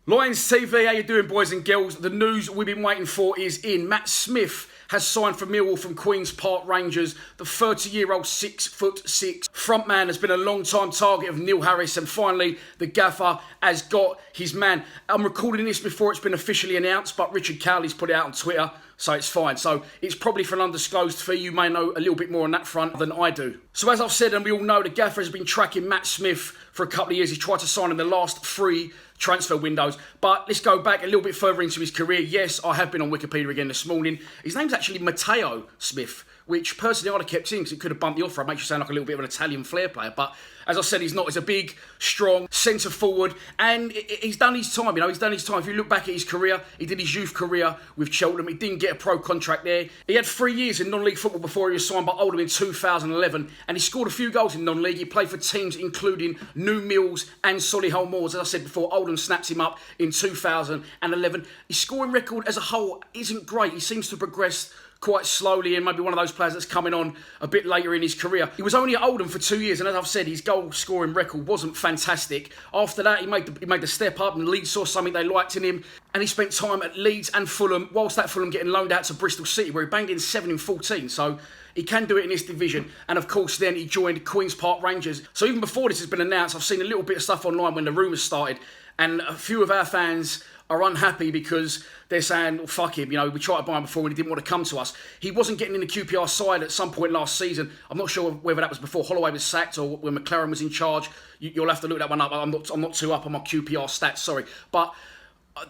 Lions TV, how you doing, boys and girls? The news we've been waiting for is in. Matt Smith has signed for Millwall from Queen's Park Rangers. The 30-year-old 6'6" frontman has been a long-time target of Neil Harris, and finally the gaffer has got his man. I'm recording this before it's been officially announced, but Richard Cowley's put it out on Twitter, so it's fine. So it's probably for an undisclosed fee. You may know a little bit more on that front than I do. So as I've said, and we all know, the gaffer has been tracking Matt Smith for a couple of years. He tried to sign in the last 3 transfer windows, but let's go back a little bit further into his career. Yes, I have been on Wikipedia again this morning. His name's actually Matteo Smith, which personally I'd have kept in because it could have bumped the offer. It makes you sound like a little bit of an Italian flair player, but as I said, he's not. He's a big, strong centre forward, and he's done his time. You know, he's done his time. If you look back at his career, he did his youth career with Cheltenham. He didn't get a pro contract there. He had 3 years in non-league football before he was signed by Oldham in 2011, and he scored a few goals in non-league. He played for teams including New Mills and Solihull Moors. As I said before, Oldham snapped him up in 2011. His scoring record as a whole isn't great. He seems to progress quite slowly, and maybe one of those players that's coming on a bit later in his career. He was only at Oldham for 2 years, and as I've said, his goal scoring record wasn't fantastic. After that, he made the step up, and Leeds saw something they liked in him, and he spent time at Leeds and Fulham, whilst at Fulham getting loaned out to Bristol City, where he banged in 7 in 14. So he can do it in this division. And of course, then he joined Queen's Park Rangers. So even before this has been announced, I've seen a little bit of stuff online when the rumours started, and a few of our fans are unhappy because they're saying, well, fuck him, you know, we tried to buy him before and he didn't want to come to us. He wasn't getting in the QPR side at some point last season. I'm not sure whether that was before Holloway was sacked or when McLaren was in charge. You'll have to look that one up. I'm not too up on my QPR stats, sorry. But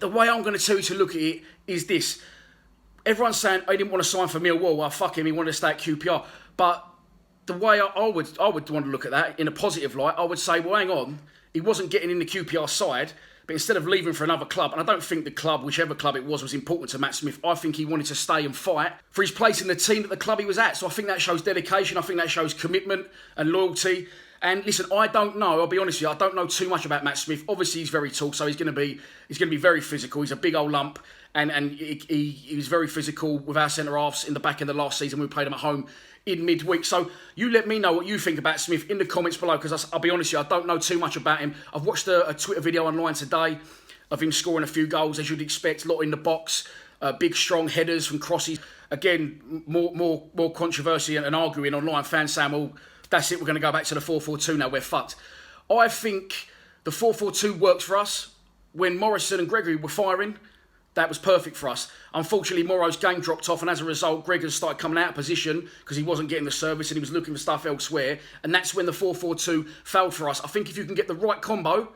the way I'm going to tell you to look at it is this. Everyone's saying, he didn't want to sign for Millwall. Well, fuck him, he wanted to stay at QPR. But the way I would want to look at that in a positive light, I would say, well, hang on, he wasn't getting in the QPR side, but instead of leaving for another club, and I don't think the club, whichever club it was important to Matt Smith, I think he wanted to stay and fight for his place in the team at the club he was at. So I think that shows dedication, I think that shows commitment and loyalty. And listen, I don't know, I'll be honest with you, I don't know too much about Matt Smith. Obviously, he's very tall, so he's going to be very physical. He's a big old lump, and he was very physical with our centre-halves in the back end of last season. We played him at home in midweek. So you let me know what you think about Smith in the comments below, because I'll be honest with you, I don't know too much about him. I've watched a Twitter video online today of him scoring a few goals, as you'd expect, a lot in the box, big strong headers from crosses. Again, more controversy and arguing online, fans saying, well, that's it, we're going to go back to the 4-4-2 now, we're fucked. I think the 4-4-2 works for us. When Morrison and Gregory were firing, that was perfect for us. Unfortunately, Morrow's game dropped off, and as a result, Greg has started coming out of position because he wasn't getting the service and he was looking for stuff elsewhere, and that's when the 4-4-2 failed for us. I think if you can get the right combo,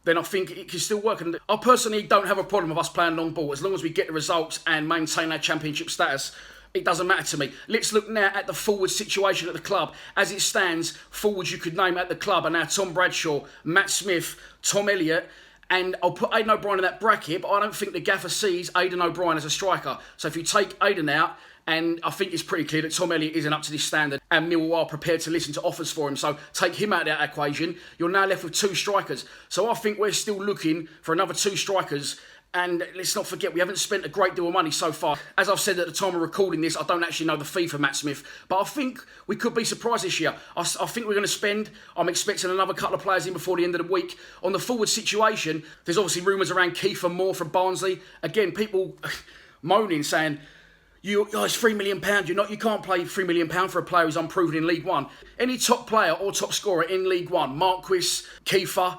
then I think it can still work. And I personally don't have a problem with us playing long ball. As long as we get the results and maintain our championship status, it doesn't matter to me. Let's look now at the forward situation at the club. As it stands, forwards you could name at the club are now Tom Bradshaw, Matt Smith, Tom Elliott, and I'll put Aidan O'Brien in that bracket, but I don't think the gaffer sees Aidan O'Brien as a striker. So if you take Aidan out, and I think it's pretty clear that Tom Elliott isn't up to this standard, and Millwall are prepared to listen to offers for him. So take him out of that equation, you're now left with 2 strikers. So I think we're still looking for another 2 strikers. And let's not forget, we haven't spent a great deal of money so far. As I've said at the time of recording this, I don't actually know the fee for Matt Smith, but I think we could be surprised this year. I think we're going to spend, I'm expecting another couple of players in before the end of the week. On the forward situation, there's obviously rumours around Kiefer Moore from Barnsley. Again, people moaning, saying, it's £3 million. You can't play £3 million for a player who's unproven in League One. Any top player or top scorer in League One, Marquis, Kiefer,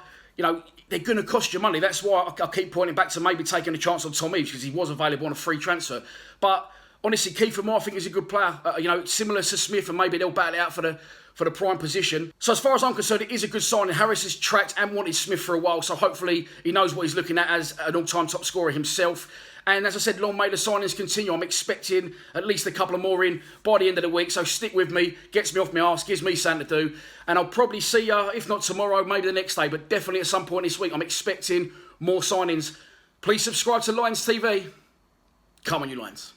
they're going to cost you money. That's why I keep pointing back to maybe taking a chance on Tom Eaves, because he was available on a free transfer. But honestly, Kiefer Moore, I think, is a good player. Similar to Smith, and maybe they'll battle it out for the prime position. So as far as I'm concerned, it is a good signing. Harris has tracked and wanted Smith for a while, so hopefully he knows what he's looking at as an all-time top scorer himself. And as I said, long may the signings continue. I'm expecting at least a couple of more in by the end of the week. So stick with me, gets me off my arse, gives me something to do. And I'll probably see you, if not tomorrow, maybe the next day, but definitely at some point this week. I'm expecting more signings. Please subscribe to Lions TV. Come on, you Lions.